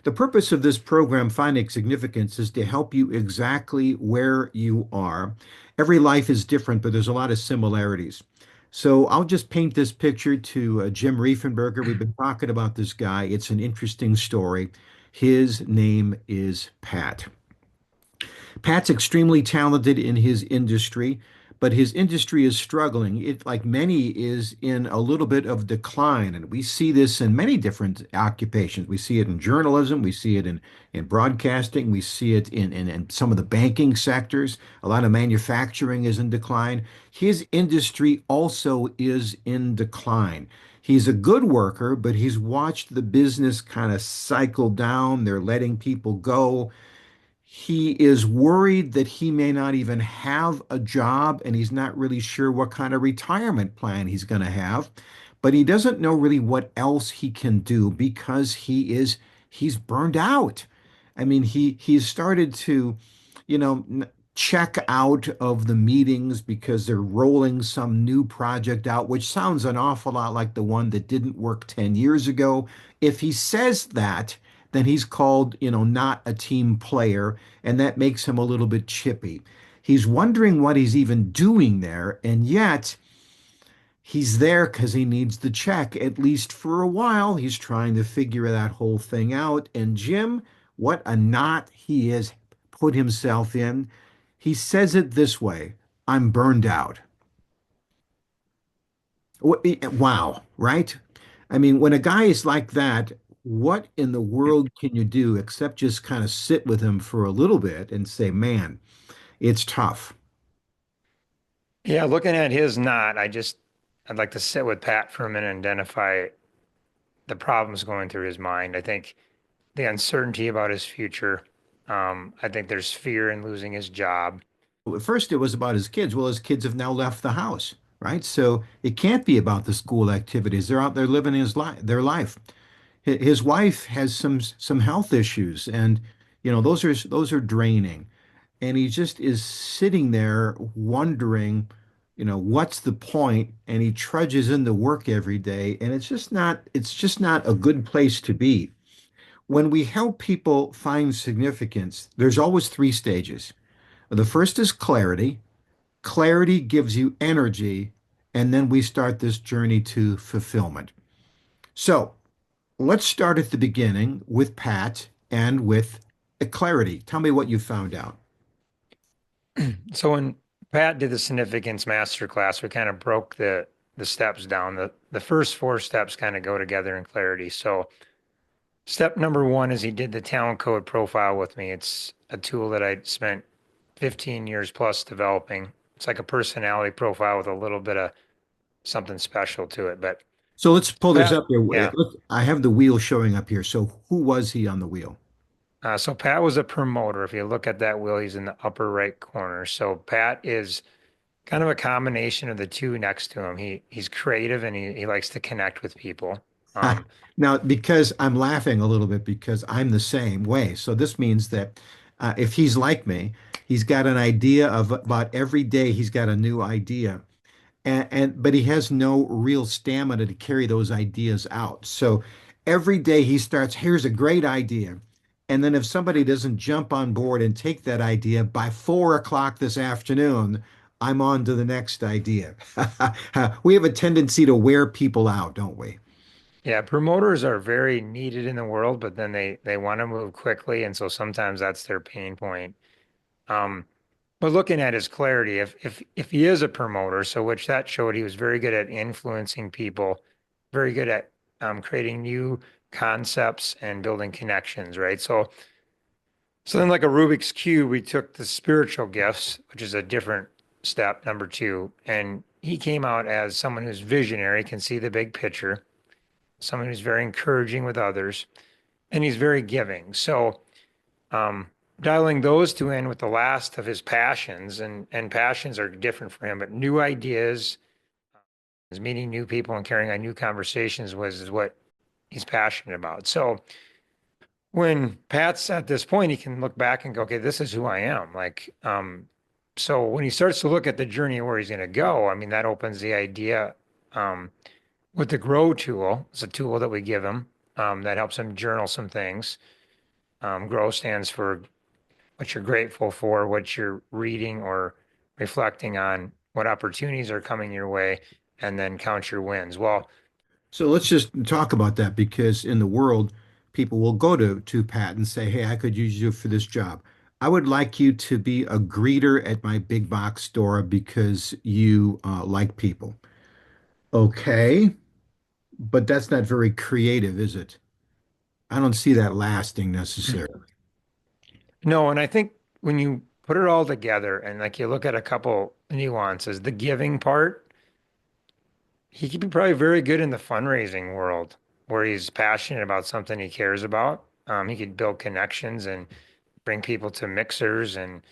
The purpose of this program, Finding Significance, is to help you exactly where you are. Every life is different, but there's a lot of similarities. So I'll just paint this picture to Jim Riefenberger. We've been talking about this guy. It's an interesting story. His name is Pat. Pat's extremely talented in his industry, but his industry is struggling. It, like many, is in a little bit of decline. And we see this in many different occupations. We see it in journalism, we see it in broadcasting, we see it in some of the banking sectors. A lot of manufacturing is in decline. His industry also is in decline. He's a good worker, but he's watched the business kind of cycle down. They're letting people go. He is worried that he may not even have a job, and he's not really sure what kind of retirement plan he's going to have. But he doesn't know really what else he can do because he's burned out. I mean, he's started to, check out of the meetings because they're rolling some new project out, which sounds an awful lot like the one that didn't work 10 years ago. If he says that, then he's called, not a team player, and that makes him a little bit chippy. He's wondering what he's even doing there, and yet he's there because he needs the check, at least for a while. He's trying to figure that whole thing out. And Jim, what a knot he has put himself in. He says it this way: I'm burned out. Wow, right? I mean, when a guy is like that, what in the world can you do except just kind of sit with him for a little bit and say, man, it's tough. Yeah, looking at his knot, I'd like to sit with Pat for a minute and identify the problems going through his mind. I think the uncertainty about his future. I think there's fear in losing his job. At first, it was about his kids. Well, his kids have now left the house, right? So it can't be about the school activities. They're out there living their life. His wife has some health issues, and those are draining. And he just is sitting there wondering, what's the point? And he trudges into work every day, and it's just not a good place to be. When we help people find significance, there's always three stages. The first is clarity. Clarity gives you energy, and then we start this journey to fulfillment. So let's start at the beginning with Pat and with clarity. Tell me what you found out. So when Pat did the significance masterclass, we kind of broke the steps down. The first four steps kind of go together in clarity. So step number one is he did the talent code profile with me. It's a tool that I spent 15 years plus developing. It's like a personality profile with a little bit of something special to it. But So let's pull this Pat, up here. yeah. I have the wheel showing up here. So who was he on the wheel? So Pat was a promoter. If you look at that wheel, he's in the upper right corner. So Pat is kind of a combination of the two next to him. He's creative and he likes to connect with people. Um, Now, because I'm laughing a little bit because I'm the same way. So this means that if he's like me, he's got an idea of about every day he's got a new idea. And but he has no real stamina to carry those ideas out. So every day he starts, here's a great idea. And then if somebody doesn't jump on board and take that idea by 4 o'clock this afternoon, I'm on to the next idea. We have a tendency to wear people out, don't we? yeah, promoters are very needed in the world, but then they want to move quickly, and so sometimes that's their pain point. Um, but looking at his clarity, if he is a promoter, so which that showed he was very good at influencing people, very good at creating new concepts and building connections, right? So then, like a Rubik's Cube, we took the spiritual gifts, which is a different step, number two, and he came out as someone who's visionary, can see the big picture, someone who's very encouraging with others, and he's very giving. So, dialing those two in with the last of his passions, and passions are different for him, but new ideas, is meeting new people and carrying on new conversations was is what he's passionate about. So when Pat's at this point, he can look back and go, okay, this is who I am. So when he starts to look at the journey where he's going to go, I mean, that opens the idea Um, with the Grow tool, it's a tool that we give him that helps him journal some things. Grow stands for what you're grateful for, what you're reading or reflecting on, what opportunities are coming your way, and then count your wins. Well, So let's just talk about that because in the world, people will go to Pat and say, "Hey, I could use you for this job. I would like you to be a greeter at my big box store because you like people." Okay, but that's not very creative, is it? I don't see that lasting necessarily. no, and I think when you put it all together and like you look at a couple nuances, the giving part, he could be probably very good in the fundraising world where he's passionate about something he cares about. He could build connections and bring people to mixers and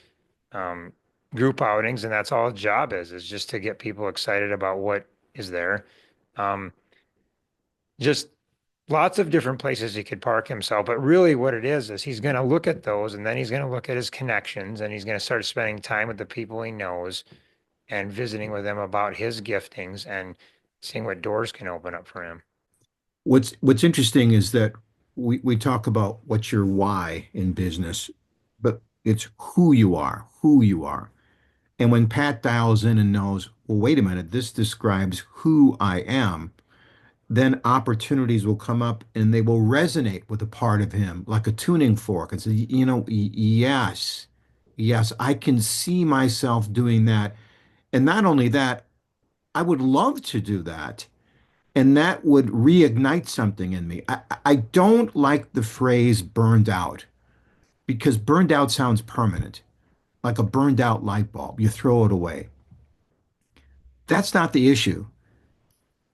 um, group outings, and that's all his job is just to get people excited about what is there. Um, just lots of different places he could park himself, but really what it is he's going to look at those and then he's going to look at his connections and he's going to start spending time with the people he knows and visiting with them about his giftings and seeing what doors can open up for him. What's interesting is that we talk about what's your why in business, but it's who you are. And when Pat dials in and knows, well, wait a minute, this describes who I am, then opportunities will come up and they will resonate with a part of him like a tuning fork and say, yes, yes, I can see myself doing that. And not only that, I would love to do that. And that would reignite something in me. I don't like the phrase burned out because burned out sounds permanent, like a burned out light bulb. You throw it away. That's not the issue.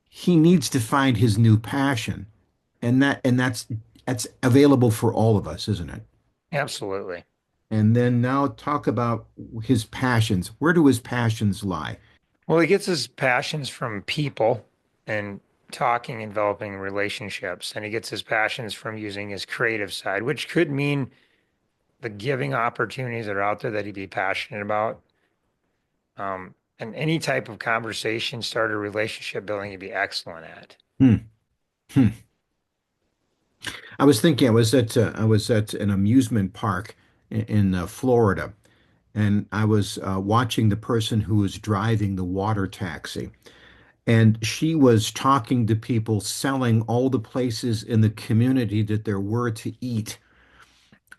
He needs to find his new passion, and that's available for all of us, isn't it? Absolutely. And then now talk about his passions. Where do his passions lie? Well, he gets his passions from people and talking and developing relationships, and he gets his passions from using his creative side, which could mean the giving opportunities that are out there that he'd be passionate about. And any type of conversation starter relationship building he'd be excellent at. Hmm. Hmm. I was thinking I was at an amusement park in Florida, and I was watching the person who was driving the water taxi. And she was talking to people, selling all the places in the community that there were to eat.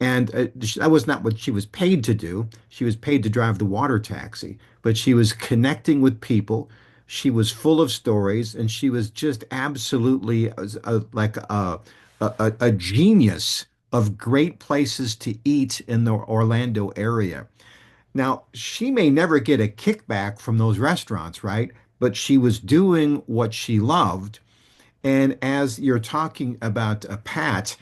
And that was not what she was paid to do. She was paid to drive the water taxi, but she was connecting with people. She was full of stories, and she was just absolutely like a genius of great places to eat in the Orlando area. Now, she may never get a kickback from those restaurants, right? But she was doing what she loved. And as you're talking about a Pat,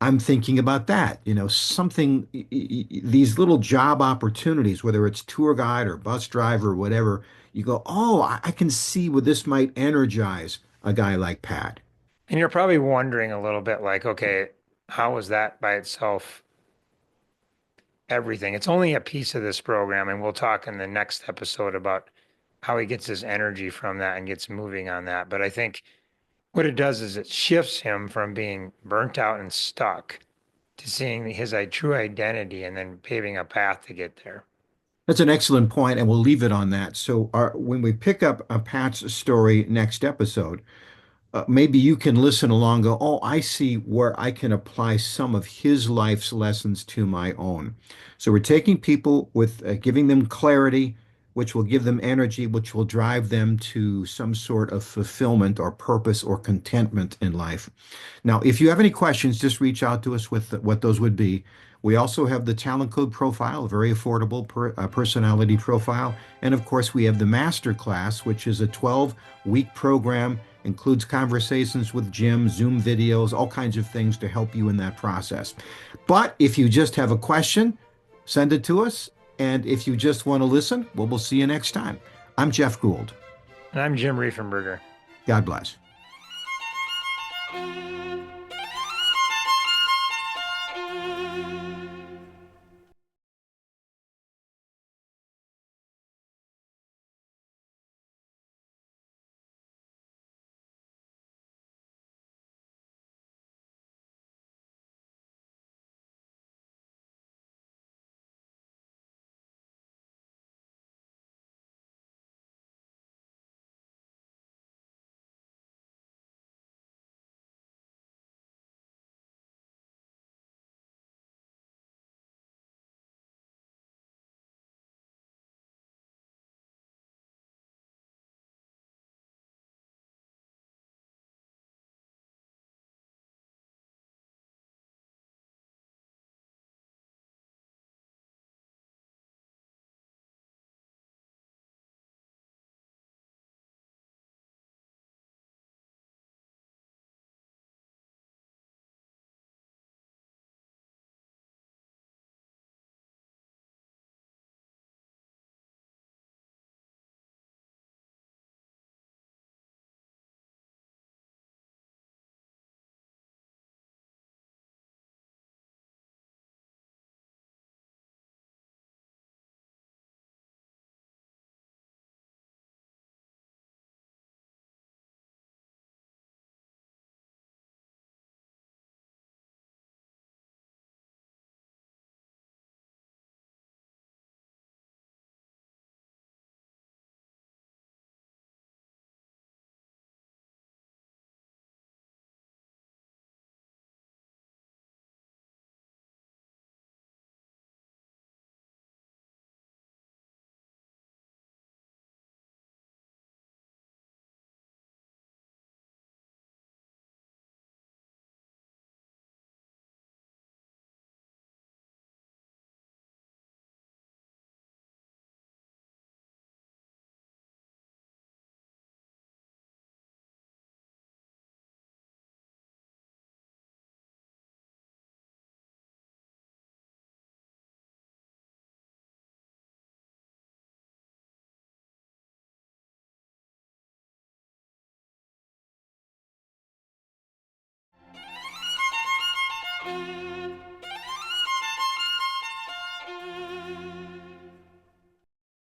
I'm thinking about that, something, these little job opportunities, whether it's tour guide or bus driver or whatever, you go, oh, I can see where this might energize a guy like Pat. And you're probably wondering a little bit like, okay, how is that by itself everything? It's only a piece of this program, and we'll talk in the next episode about how he gets his energy from that and gets moving on that. But I think what it does is it shifts him from being burnt out and stuck to seeing his true identity and then paving a path to get there. That's an excellent point, and we'll leave it on that. So, when we pick up Pat's story next episode, maybe you can listen along, go, oh, I see where I can apply some of his life's lessons to my own. So we're taking people with giving them clarity, which will give them energy, which will drive them to some sort of fulfillment or purpose or contentment in life. Now, if you have any questions, just reach out to us with what those would be. We also have the Talent Code profile, a very affordable personality profile. And of course, we have the Master Class, which is a 12-week program, includes conversations with Jim, Zoom videos, all kinds of things to help you in that process. But if you just have a question, send it to us. And if you just want to listen, well, we'll see you next time. I'm Jeff Gould. And I'm Jim Riefenberger. God bless.